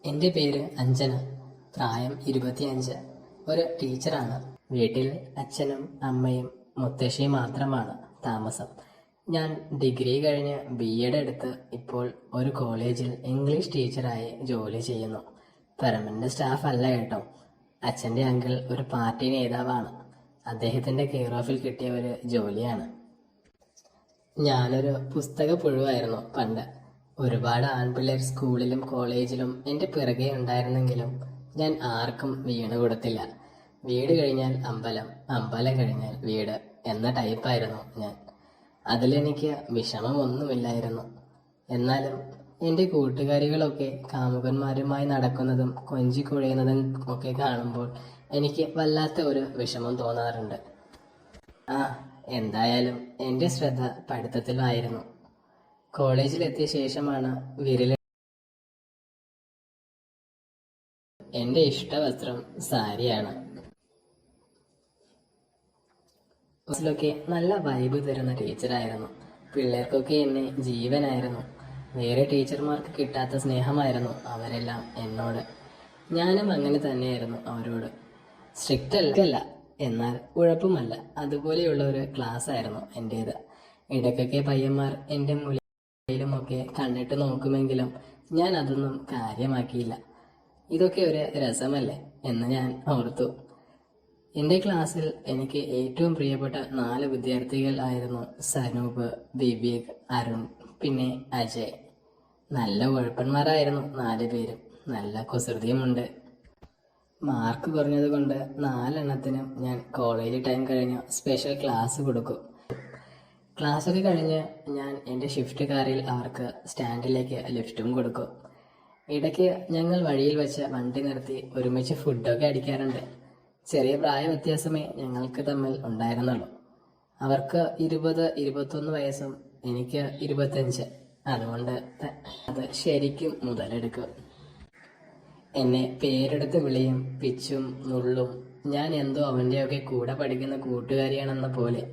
എൻ്റെ പേര് അഞ്ജന. പ്രായം 25. ഒരു ടീച്ചറാണ്. വീട്ടിൽ അച്ഛനും അമ്മയും മുത്തശ്ശിയും മാത്രമാണ് താമസം. ഞാൻ ഡിഗ്രി കഴിഞ്ഞ് BEd എടുത്ത് ഇപ്പോൾ ഒരു കോളേജിൽ ഇംഗ്ലീഷ് ടീച്ചറായി ജോലി ചെയ്യുന്നു. പെർമനന്റ് സ്റ്റാഫ് അല്ല കേട്ടോ. അച്ഛൻ്റെ അങ്കിൾ ഒരു പാർട്ടി നേതാവാണ്. അദ്ദേഹത്തിൻ്റെ കെയർ ഓഫിൽ കിട്ടിയ ഒരു ജോലിയാണ്. ഞാനൊരു പുസ്തക പുഴുവായിരുന്നു പണ്ട്. ഒരുപാട് ആൺപിള്ളേർ സ്കൂളിലും കോളേജിലും എൻ്റെ പിറകെ ഉണ്ടായിരുന്നെങ്കിലും ഞാൻ ആർക്കും വീണ് കൊടുത്തില്ല. വീട് കഴിഞ്ഞാൽ അമ്പലം, അമ്പലം കഴിഞ്ഞാൽ വീട് എന്ന ടൈപ്പായിരുന്നു ഞാൻ. അതിലെനിക്ക് വിഷമമൊന്നുമില്ലായിരുന്നു. എന്നാലും എൻ്റെ കൂട്ടുകാരികളൊക്കെ കാമുകന്മാരുമായി നടക്കുന്നതും കൊഞ്ചിക്കുഴയുന്നതും ഒക്കെ കാണുമ്പോൾ എനിക്ക് വല്ലാത്ത ഒരു വിഷമം തോന്നാറുണ്ട്. എന്തായാലും എൻ്റെ ശ്രദ്ധ പഠിത്തത്തിലായിരുന്നു. കോളേജിലെത്തിയ ശേഷമാണ് വിരൽ. എൻ്റെ ഇഷ്ടവസ്ത്രം സാരിയാണ്. ക്ലാസ്സിലൊക്കെ നല്ല വൈബ് തരുന്ന ടീച്ചറായിരുന്നു. പിള്ളേർക്കൊക്കെ എന്നെ ജീവനായിരുന്നു. വേറെ ടീച്ചർമാർക്ക് കിട്ടാത്ത സ്നേഹമായിരുന്നു അവരെല്ലാം എന്നോട്. ഞാനും അങ്ങനെ തന്നെയായിരുന്നു അവരോട്. സ്ട്രിക്റ്റ് അല്ല, എന്നാൽ ഉഴപ്പുമല്ല. അതുപോലെയുള്ള ഒരു ക്ലാസ് ആയിരുന്നു എൻ്റേത്. ഇടയ്ക്കൊക്കെ പയ്യന്മാർ എൻ്റെ മുലയിലുമൊക്കെ കണ്ണിട്ട് നോക്കുമെങ്കിലും ഞാൻ അതൊന്നും കാര്യമാക്കിയില്ല. ഇതൊക്കെ ഒരു രസമല്ലേ എന്ന് ഞാൻ ഓർത്തു. എൻ്റെ ക്ലാസ്സിൽ എനിക്ക് ഏറ്റവും പ്രിയപ്പെട്ട 4 വിദ്യാർത്ഥികൾ ആയിരുന്നു സനൂപ്, വിവേക്, അരുൺ, പിന്നെ അജയ്. നല്ല ഉഴപ്പന്മാരായിരുന്നു 4 പേരും. നല്ല കുസൃതിയുമുണ്ട്. മാർക്ക് കുറഞ്ഞത് കൊണ്ട് 4 എണ്ണത്തിനും ഞാൻ കോളേജ് ടൈം കഴിഞ്ഞ് സ്പെഷ്യൽ ക്ലാസ് കൊടുക്കും. ക്ലാസ്സൊക്കെ കഴിഞ്ഞ് ഞാൻ എൻ്റെ ഷിഫ്റ്റ് കാറിൽ അവർക്ക് സ്റ്റാൻഡിലേക്ക് ലിഫ്റ്റും കൊടുക്കും. ഇടയ്ക്ക് ഞങ്ങൾ വഴിയിൽ വെച്ച് വണ്ടി നിർത്തി ഒരുമിച്ച് ഫുഡൊക്കെ അടിക്കാറുണ്ട്. ചെറിയ പ്രായ വ്യത്യാസമേ ഞങ്ങൾക്ക് തമ്മിൽ ഉണ്ടായിരുന്നുള്ളൂ. അവർക്ക് 20-21 വയസ്സും എനിക്ക് 25. അതുകൊണ്ട് അത് ശരിക്കും മുതലെടുക്കും. എന്നെ പേരെടുത്ത് വിളിയും പിച്ചും നുള്ളും. ഞാൻ എന്തോ അവൻ്റെയൊക്കെ കൂടെ പഠിക്കുന്ന കൂട്ടുകാരിയാണെന്ന പോലെ.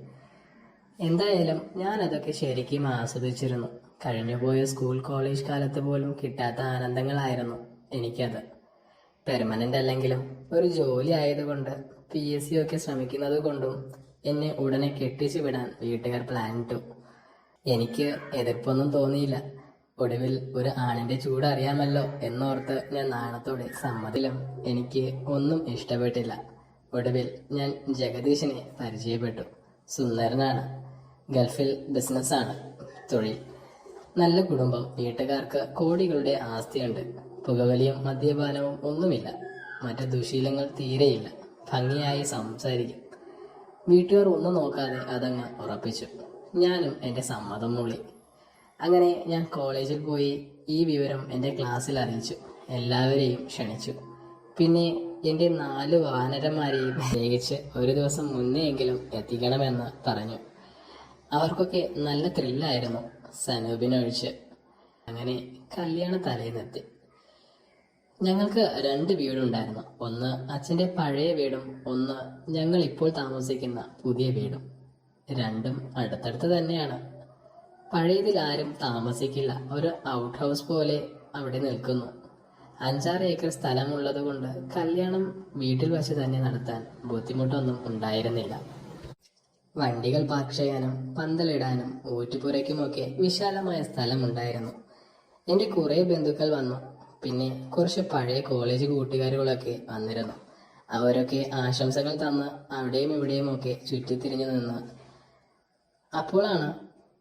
എന്തായാലും ഞാൻ അതൊക്കെ ശരിക്കും ആസ്വദിച്ചിരുന്നു. കഴിഞ്ഞുപോയ സ്കൂൾ കോളേജ് കാലത്ത് പോലും കിട്ടാത്ത ആനന്ദങ്ങളായിരുന്നു എനിക്കത്. പെർമനന്റ് അല്ലെങ്കിലും ഒരു ജോലി ആയതുകൊണ്ട് PSC ഒക്കെ ശ്രമിക്കുന്നത് കൊണ്ടും എന്നെ ഉടനെ കെട്ടിച്ചു വിടാൻ വീട്ടുകാർ പ്ലാൻ ഇട്ടു. എനിക്ക് എതിർപ്പൊന്നും തോന്നിയില്ല. ഒടുവിൽ ഒരു ആണിന്റെ ചൂട് അറിയാമല്ലോ എന്നോർത്ത് ഞാൻ നാണത്തോടെ സമ്മതിലും എനിക്ക് ഒന്നും ഇഷ്ടപ്പെട്ടില്ല. ഒടുവിൽ ഞാൻ ജഗദീശിനെ പരിചയപ്പെട്ടു. സുന്ദരനാണ്. ഗൾഫിൽ ബിസിനസ്സാണ് തൊഴിൽ. നല്ല കുടുംബം. വീട്ടുകാർക്ക് കോടികളുടെ ആസ്തിയുണ്ട്. പുകവലിയും മദ്യപാനവും ഒന്നുമില്ല. മറ്റ് ദുശീലങ്ങൾ തീരെയില്ല. ഭംഗിയായി സംസാരിക്കും. വീട്ടുകാർ ഒന്നും നോക്കാതെ അതങ്ങ് ഉറപ്പിച്ചു. ഞാനും എൻ്റെ സമ്മതം മൂളി. അങ്ങനെ ഞാൻ കോളേജിൽ പോയി ഈ വിവരം എൻ്റെ ക്ലാസ്സിൽ അറിയിച്ചു. എല്ലാവരെയും ക്ഷണിച്ചു. പിന്നെ എൻ്റെ 4 വാനരന്മാരെയും പ്രത്യേകിച്ച് ഒരു ദിവസം മുന്നെയെങ്കിലും എത്തിക്കണമെന്ന് പറഞ്ഞു. അവർക്കൊക്കെ നല്ല ത്രില്ലായിരുന്നു, സനൂപിനൊഴിച്ച്. അങ്ങനെ കല്യാണ തലേന്നെത്തി. ഞങ്ങൾക്ക് 2 വീടുണ്ടായിരുന്നു. ഒന്ന് അച്ഛൻ്റെ പഴയ വീടും ഒന്ന് ഞങ്ങൾ ഇപ്പോൾ താമസിക്കുന്ന പുതിയ വീടും. രണ്ടും അടുത്തടുത്ത് തന്നെയാണ്. പഴയതിൽ ആരും താമസിക്കില്ല. ഒരു ഔട്ട് ഹൗസ് പോലെ അവിടെ നിൽക്കുന്നു. 5-6 ഏക്കർ സ്ഥലമുള്ളത് കൊണ്ട് കല്യാണം വീട്ടിൽ വച്ച് തന്നെ നടത്താൻ ബുദ്ധിമുട്ടൊന്നും ഉണ്ടായിരുന്നില്ല. വണ്ടികൾ പാർക്ക് ചെയ്യാനും പന്തലിടാനും ഊറ്റുപുരയ്ക്കുമൊക്കെ വിശാലമായ സ്ഥലമുണ്ടായിരുന്നു. എൻ്റെ കുറേ ബന്ധുക്കൾ വന്നു. പിന്നെ കുറച്ച് പഴയ കോളേജ് കൂട്ടുകാരികളൊക്കെ വന്നിരുന്നു. അവരൊക്കെ ആശംസകൾ തന്ന് അവിടെയും ഇവിടെയുമൊക്കെ ചുറ്റിത്തിരിഞ്ഞു നിന്ന്. അപ്പോഴാണ്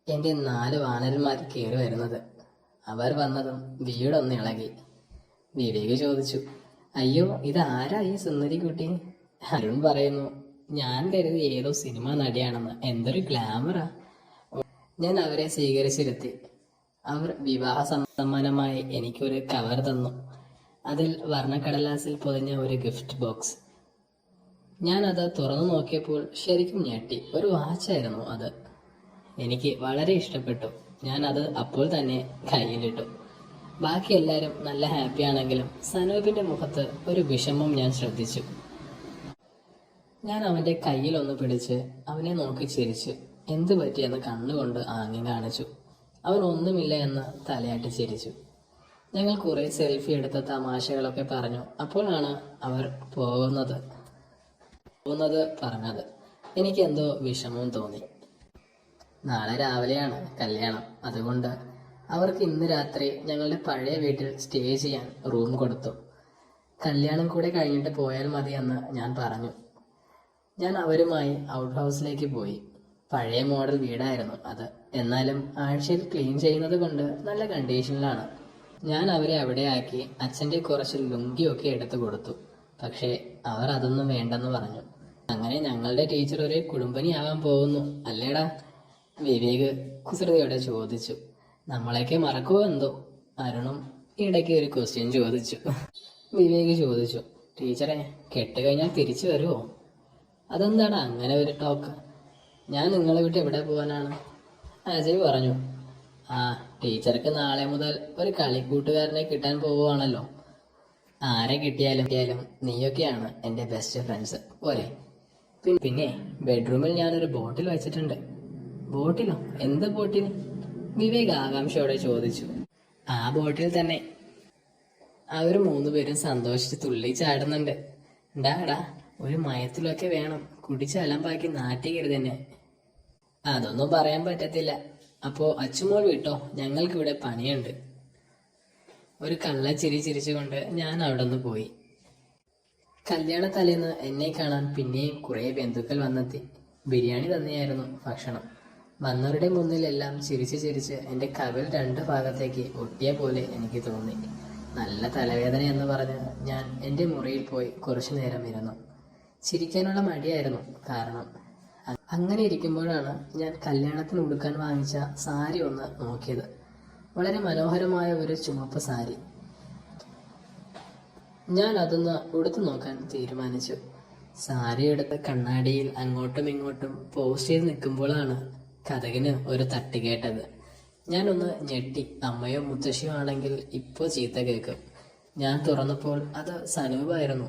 എൻ്റെ 4 വാനരന്മാർ കയറി വരുന്നത്. അവർ വന്നതും വീടൊന്ന് ഇളകി. വിവേക് ചോദിച്ചു, അയ്യോ, ഇതാരാ ഈ സുന്ദരി കുട്ടി? അരുൺ പറയുന്നു, ഞാൻ കരുതി ഏതോ സിനിമ നടിയാണെന്ന്. എന്തൊരു ഗ്ലാമറാ. ഞാൻ അവരെ സ്വീകരിച്ചിരുത്തി. അവർ വിവാഹ സമ്മാനമായി എനിക്കൊരു കവർ തന്നു. അതിൽ വർണ്ണക്കടലാസിൽ പൊതിഞ്ഞ ഒരു ഗിഫ്റ്റ് ബോക്സ്. ഞാൻ അത് തുറന്നു നോക്കിയപ്പോൾ ശരിക്കും ഞെട്ടി. ഒരു വാച്ചായിരുന്നു അത്. എനിക്ക് വളരെ ഇഷ്ടപ്പെട്ടു. ഞാൻ അത് അപ്പോൾ തന്നെ കയ്യിലിട്ടു. ബാക്കി എല്ലാവരും നല്ല ഹാപ്പിയാണെങ്കിലും സനൂപിന്റെ മുഖത്ത് ഒരു വിഷമം ഞാൻ ശ്രദ്ധിച്ചു. ഞാൻ അവൻ്റെ കയ്യിലൊന്ന് പിടിച്ച് അവനെ നോക്കി ചിരിച്ചു. എന്തു പറ്റിയെന്ന് കണ്ണുകൊണ്ട് ആംഗ്യം കാണിച്ചു. അവൻ ഒന്നുമില്ല എന്ന് തലയാട്ടി ചിരിച്ചു. ഞങ്ങൾ കുറെ സെൽഫി എടുത്ത തമാശകളൊക്കെ പറഞ്ഞു. അപ്പോഴാണ് അവർ പോകുന്നത് പോകുന്നത് പറഞ്ഞത്. എനിക്ക് എന്തോ വിഷമവും തോന്നി. നാളെ രാവിലെയാണ് കല്യാണം. അതുകൊണ്ട് അവർക്ക് ഇന്ന് രാത്രി ഞങ്ങളുടെ പഴയ വീട്ടിൽ സ്റ്റേ ചെയ്യാൻ റൂം കൊടുത്തു. കല്യാണം കൂടെ കഴിഞ്ഞിട്ട് പോയാൽ മതിയെന്ന് ഞാൻ പറഞ്ഞു. ഞാൻ അവരുമായി ഔട്ട് ഹൗസിലേക്ക് പോയി. പഴയ മോഡൽ വീടായിരുന്നു അത്. എന്നാലും ആഴ്ചയിൽ ക്ലീൻ ചെയ്യുന്നത് കൊണ്ട് നല്ല കണ്ടീഷനിലാണ്. ഞാൻ അവരെ അവിടെ ആക്കി അച്ഛൻ്റെ കുറച്ച് ലുങ്കിയൊക്കെ എടുത്തു കൊടുത്തു. പക്ഷേ അവർ അതൊന്നും വേണ്ടെന്ന് പറഞ്ഞു. അങ്ങനെ ഞങ്ങളുടെ ടീച്ചർ ഒരു കുടുംബിനിയാവാൻ പോകുന്നു അല്ലേടാ? വിവേക് കുസൃതിയോടെ ചോദിച്ചു. നമ്മളെയൊക്കെ മറക്കുമോ എന്തോ? അരുണും ഇടയ്ക്ക് ഒരു ക്വസ്റ്റ്യൻ ചോദിച്ചു. വിവേക് ചോദിച്ചു, ടീച്ചറെ കെട്ടുകഴിഞ്ഞാൽ തിരിച്ചു വരുമോ? അതെന്താണ് അങ്ങനെ ഒരു ടോക്ക്? ഞാൻ നിങ്ങളെ വിട്ട് എവിടെ പോകാനാണ്? അജയ് പറഞ്ഞു. ആ, ടീച്ചർക്ക് നാളെ മുതൽ ഒരു കളിക്കൂട്ടുകാരനെ കിട്ടാൻ പോവുകയാണല്ലോ. ആരെ കിട്ടിയാലും നീയൊക്കെയാണ് എൻ്റെ ബെസ്റ്റ് ഫ്രണ്ട്സ് പോരെ? പിന്നെ ബെഡ്റൂമിൽ ഞാനൊരു ബോട്ടിൽ വെച്ചിട്ടുണ്ട്. ബോട്ടിലോ? എന്ത് ബോട്ടിൽ? വിവേക് ആകാംക്ഷയോടെ ചോദിച്ചു. ആ ബോട്ടിൽ തന്നെ. അവർ മൂന്നുപേരും സന്തോഷിച്ച് തുള്ളി ചാടുന്നുണ്ട്. ഡാടാ, ഒരു മയത്തിലൊക്കെ വേണം. കുടിച്ച് അലമ്പാക്കി നാട്ടിക്കരുത് തന്നെ. അതൊന്നും പറയാൻ പറ്റത്തില്ല. അപ്പോ അച്ചുമോൾ വിട്ടോ, ഞങ്ങൾക്കിവിടെ പണിയുണ്ട്. ഒരു കള്ളച്ചിരി ചിരിച്ചുകൊണ്ട് ഞാൻ അവിടെ നിന്ന് പോയി. കല്യാണ തലേന്ന് എന്നെ കാണാൻ പിന്നെയും കുറേ ബന്ധുക്കൾ വന്നെത്തി. ബിരിയാണി തന്നെയായിരുന്നു ഭക്ഷണം. വന്നവരുടെ മുന്നിലെല്ലാം ചിരിച്ച് ചിരിച്ച് എൻ്റെ കവിൾ രണ്ട് ഭാഗത്തേക്ക് ഒട്ടിയ പോലെ എനിക്ക് തോന്നി. നല്ല തലവേദന എന്ന് പറഞ്ഞ് ഞാൻ എൻ്റെ മുറിയിൽ പോയി കുറച്ചു നേരം ഇരുന്നു. ചിരിക്കാനുള്ള മടിയായിരുന്നു കാരണം. അങ്ങനെ ഇരിക്കുമ്പോഴാണ് ഞാൻ കല്യാണത്തിന് ഉടുക്കാൻ വാങ്ങിച്ച സാരി ഒന്ന് നോക്കിയത്. വളരെ മനോഹരമായ ഒരു ചുമപ്പ് സാരി. ഞാൻ അതൊന്ന് ഉടുത്തു നോക്കാൻ തീരുമാനിച്ചു. സാരി എടുത്ത് കണ്ണാടിയിൽ അങ്ങോട്ടും ഇങ്ങോട്ടും പോസ്റ്റ് ചെയ്ത് നിൽക്കുമ്പോഴാണ് കതകിന് ഒരു തട്ട് കേട്ടത്. ഞാനൊന്ന് ഞെട്ടി. അമ്മയോ മുത്തശ്ശിയോ ആണെങ്കിൽ ഇപ്പോൾ ചീത്ത കേൾക്കും. ഞാൻ തുറന്നപ്പോൾ അത് സനൂപായിരുന്നു.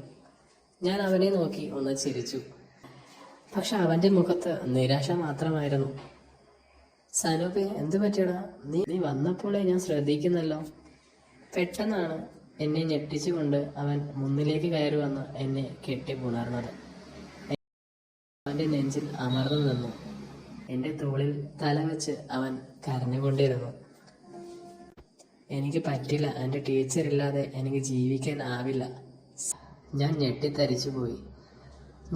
ഞാൻ അവനെ നോക്കി ഒന്ന് ചിരിച്ചു. പക്ഷെ അവൻ്റെ മുഖത്ത് നിരാശ മാത്രമായിരുന്നു. സനൂപേ, എന്ത് പറ്റിയടാ? നീ വന്നപ്പോഴേ ഞാൻ ശ്രദ്ധിക്കുന്നല്ലോ. പെട്ടെന്നാണ് എന്നെ ഞെട്ടിച്ചുകൊണ്ട് അവൻ മുന്നിലേക്ക് കയറി വന്ന് എന്നെ കെട്ടിപ്പുണർന്നത്. അവൻ്റെ നെഞ്ചിൽ അമർന്നു നിന്നു. എൻ്റെ തോളിൽ തല വെച്ച് അവൻ കരഞ്ഞുകൊണ്ടിരുന്നു. എനിക്ക് പറ്റില്ല, എൻ്റെ ടീച്ചറില്ലാതെ എനിക്ക് ജീവിക്കാൻ ആവില്ല. ഞാൻ ഞെട്ടിത്തരിച്ചു പോയി.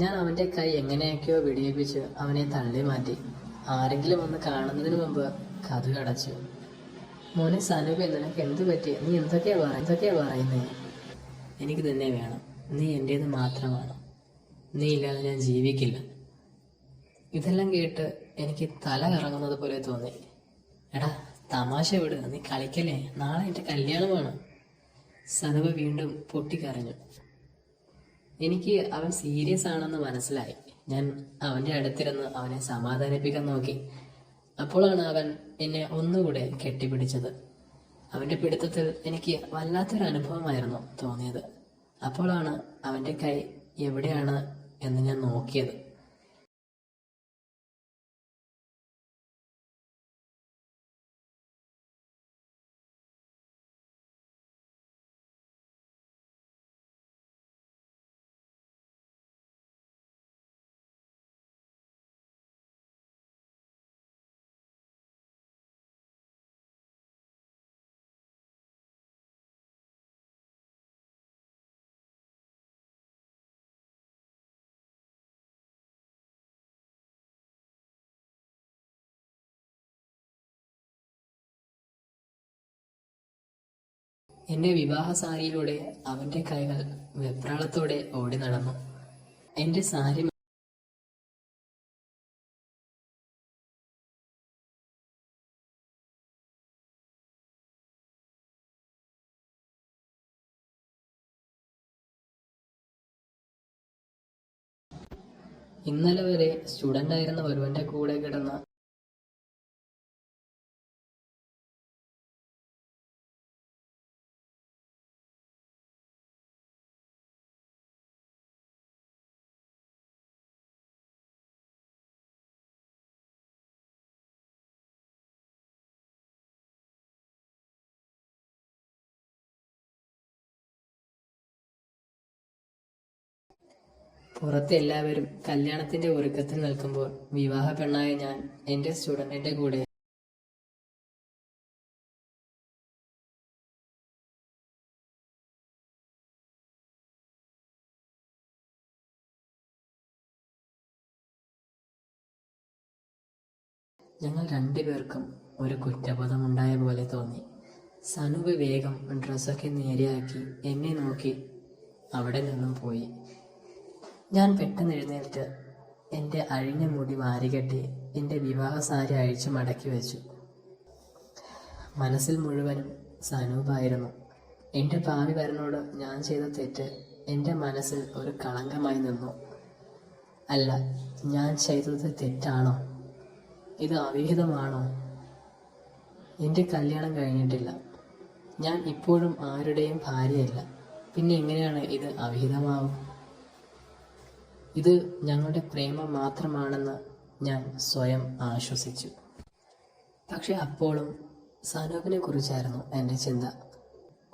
ഞാൻ അവൻ്റെ കൈ എങ്ങനെയൊക്കെയോ വെടിയിപ്പിച്ച് അവനെ തള്ളി മാറ്റി. ആരെങ്കിലും ഒന്ന് കാണുന്നതിന് മുമ്പ് കതക് അടച്ചു. മോനെ സനൂപ്, നിനക്ക് എന്ത് പറ്റി? നീ എന്തൊക്കെയാ പറയുന്നേ? എനിക്ക് തന്നെ വേണം. നീ എൻ്റേത് മാത്രമാണ്. നീ ഇല്ലാതെ ഞാൻ ജീവിക്കില്ല. ഇതെല്ലാം കേട്ട് എനിക്ക് തല കറങ്ങുന്നത് പോലെ തോന്നി. എടാ, തമാശ വിട്, നീ കളിക്കല്ലേ, നാളെ എൻ്റെ കല്യാണമാണ്. സനൂപ് വീണ്ടും പൊട്ടിക്കരഞ്ഞു. എനിക്ക് അവൻ സീരിയസ് ആണെന്ന് മനസ്സിലായി. ഞാൻ അവൻ്റെ അടുത്തിരുന്ന് അവനെ സമാധാനിപ്പിക്കാൻ നോക്കി. അപ്പോഴാണ് അവൻ എന്നെ ഒന്നുകൂടെ കെട്ടിപ്പിടിച്ചത്. അവൻ്റെ പിടുത്തത്തിൽ എനിക്ക് വല്ലാത്തൊരു അനുഭവമായിരുന്നു തോന്നിയത്. അപ്പോഴാണ് അവൻ്റെ കൈ എവിടെയാണ് എന്ന് ഞാൻ നോക്കിയത്. എൻ്റെ വിവാഹ സാരിയിലൂടെ അവൻ്റെ കൈകൾ വെപ്രാളത്തോടെ ഓടി നടന്നു. എൻ്റെ സാരി ഇന്നലെ വരെ സ്റ്റുഡൻ്റായിരുന്ന ഒരുവൻ്റെ കൂടെ കിടന്ന പുറത്ത് എല്ലാവരും കല്യാണത്തിന്റെ ഒരുക്കത്തിൽ നിൽക്കുമ്പോൾ വിവാഹ പെണ്ണായ ഞാൻ എന്റെ സ്റ്റുഡന്റിന്റെ കൂടെ ഞങ്ങൾ രണ്ടുപേർക്കും ഒരു കുറ്റബോധമുണ്ടായ പോലെ തോന്നി. സനൂപ് വേഗം ഡ്രസ്സൊക്കെ നേരെയാക്കി എന്നെ നോക്കി അവിടെ നിന്നും പോയി. ഞാൻ പെട്ടെന്ന് എഴുന്നേറ്റ് എൻ്റെ അഴിഞ്ഞ മുടി വാരികെട്ടി എൻ്റെ വിവാഹ സാരി അഴിച്ചു മടക്കി വെച്ചു. മനസ്സിൽ മുഴുവനും സനൂപായിരുന്നു. എൻ്റെ ഭാവി വരനോട് ഞാൻ ചെയ്ത തെറ്റ് എൻ്റെ മനസ്സിൽ ഒരു കളങ്കമായി നിന്നു. അല്ല, ഞാൻ ചെയ്തത് തെറ്റാണോ? ഇത് അവിഹിതമാണോ? എൻ്റെ കല്യാണം കഴിഞ്ഞിട്ടില്ല. ഞാൻ ഇപ്പോഴും ആരുടെയും ഭാര്യയല്ല. പിന്നെ എങ്ങനെയാണ് ഇത് അവിഹിതമാവും? ഇത് ഞങ്ങളുടെ പ്രേമം മാത്രമാണെന്ന് ഞാൻ സ്വയം ആശ്വസിച്ചു. പക്ഷെ അപ്പോഴും സനൂപിനെ കുറിച്ചായിരുന്നു എൻ്റെ ചിന്ത.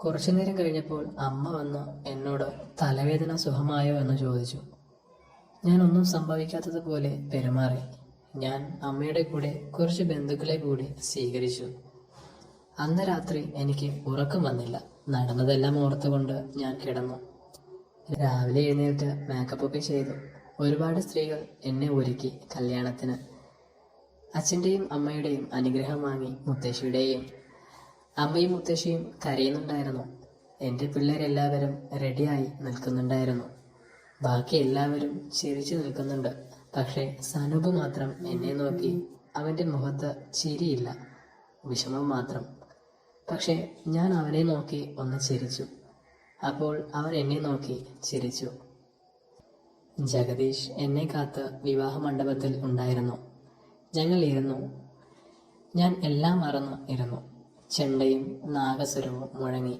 കുറച്ചു നേരം കഴിഞ്ഞപ്പോൾ അമ്മ വന്ന് എന്നോട് തലവേദന സുഖമായോ എന്ന് ചോദിച്ചു. ഞാൻ ഒന്നും സംഭവിക്കാത്തതുപോലെ പെരുമാറി. ഞാൻ അമ്മയുടെ കൂടെ കുറച്ച് ബന്ധുക്കളെ കൂടി സ്വീകരിച്ചു. അന്ന് രാത്രി എനിക്ക് ഉറക്കം വന്നില്ല. നടന്നതെല്ലാം ഓർത്തുകൊണ്ട് ഞാൻ കിടന്നു. രാവിലെ എഴുന്നേറ്റ് മേക്കപ്പൊക്കെ ചെയ്തു. ഒരുപാട് സ്ത്രീകൾ എന്നെ ഒരുക്കി കല്യാണത്തിന്. അച്ഛൻ്റെയും അമ്മയുടെയും അനുഗ്രഹം വാങ്ങി മുത്തശ്ശിയുടെയും. അമ്മയും മുത്തശ്ശിയും കരയുന്നുണ്ടായിരുന്നു. എൻ്റെ പിള്ളേരെല്ലാവരും റെഡിയായി നിൽക്കുന്നുണ്ടായിരുന്നു. ബാക്കി എല്ലാവരും ചിരിച്ചു നിൽക്കുന്നുണ്ട്. പക്ഷേ സനൂപ് മാത്രം എന്നെ നോക്കി. അവൻ്റെ മുഖത്ത് ചിരിയില്ല, വിഷമം മാത്രം. പക്ഷേ ഞാൻ അവനെ നോക്കി ഒന്ന് ചിരിച്ചു. അപ്പോൾ അവൻ എന്നെ നോക്കി ചിരിച്ചു. ജഗദീഷ് എന്നെ കാത്ത് വിവാഹ മണ്ഡപത്തിൽ ഉണ്ടായിരുന്നു. ഞങ്ങൾ ഇരുന്നു. ഞാൻ എല്ലാം മറന്ന് ഇരുന്നു. ചെണ്ടയും നാഗസ്വരവും മുഴങ്ങി.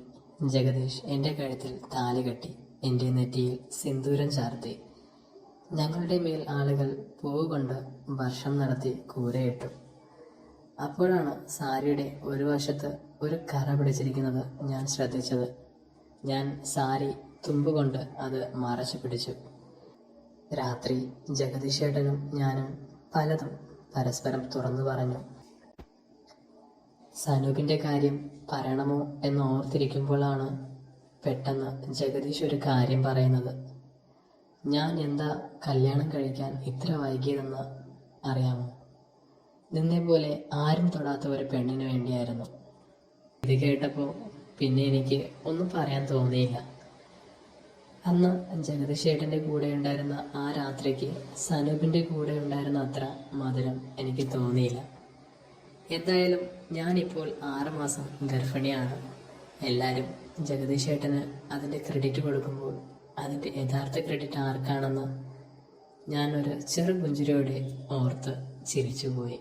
ജഗദീഷ് എൻ്റെ കഴുത്തിൽ താലി കെട്ടി, എൻ്റെ നെറ്റിയിൽ സിന്ദൂരം ചാർത്തി. ഞങ്ങളുടെ മേൽ ആളുകൾ പൂവ് കൊണ്ട് വർഷം നടത്തി കൂരയിട്ടു. അപ്പോഴാണ് സാരിയുടെ ഒരു വശത്ത് ഒരു കറ പിടിച്ചിരിക്കുന്നത് ഞാൻ ശ്രദ്ധിച്ചത്. ഞാൻ സാരി തുമ്പുകൊണ്ട് അത് മറച്ചു പിടിച്ചു. രാത്രി ജഗദീശേട്ടനും ഞാനും പലതും പരസ്പരം തുറന്നു പറഞ്ഞു. സനൂപിൻ്റെ കാര്യം പറയണമോ എന്ന് ഓർത്തിരിക്കുമ്പോഴാണ് പെട്ടെന്ന് ജഗദീഷ് ഒരു കാര്യം പറയുന്നത്. ഞാൻ എന്താ കല്യാണം കഴിക്കാൻ ഇത്ര വൈകിയതെന്ന് അറിയാമോ? നിന്നെപ്പോലെ ആരും തൊടാത്ത ഒരു പെണ്ണിന് വേണ്ടിയായിരുന്നു. ഇത് കേട്ടപ്പോൾ പിന്നെ എനിക്ക് ഒന്നും പറയാൻ തോന്നിയില്ല. അന്ന് ജഗദീഷേട്ടൻ്റെ കൂടെ ഉണ്ടായിരുന്ന ആ രാത്രിക്ക് സനൂപിൻ്റെ കൂടെ ഉണ്ടായിരുന്ന അത്ര മധുരം എനിക്ക് തോന്നിയില്ല. എന്തായാലും ഞാനിപ്പോൾ 6 മാസം ഗർഭിണിയാണ്. എല്ലാവരും ജഗദീഷേട്ടന് അതിൻ്റെ ക്രെഡിറ്റ് കൊടുക്കുമ്പോൾ അതിൻ്റെ യഥാർത്ഥ ക്രെഡിറ്റ് ആർക്കാണെന്ന് ഞാനൊരു ചെറു പുഞ്ചിരിയോടെ ഓർത്ത് ചിരിച്ചുപോയി.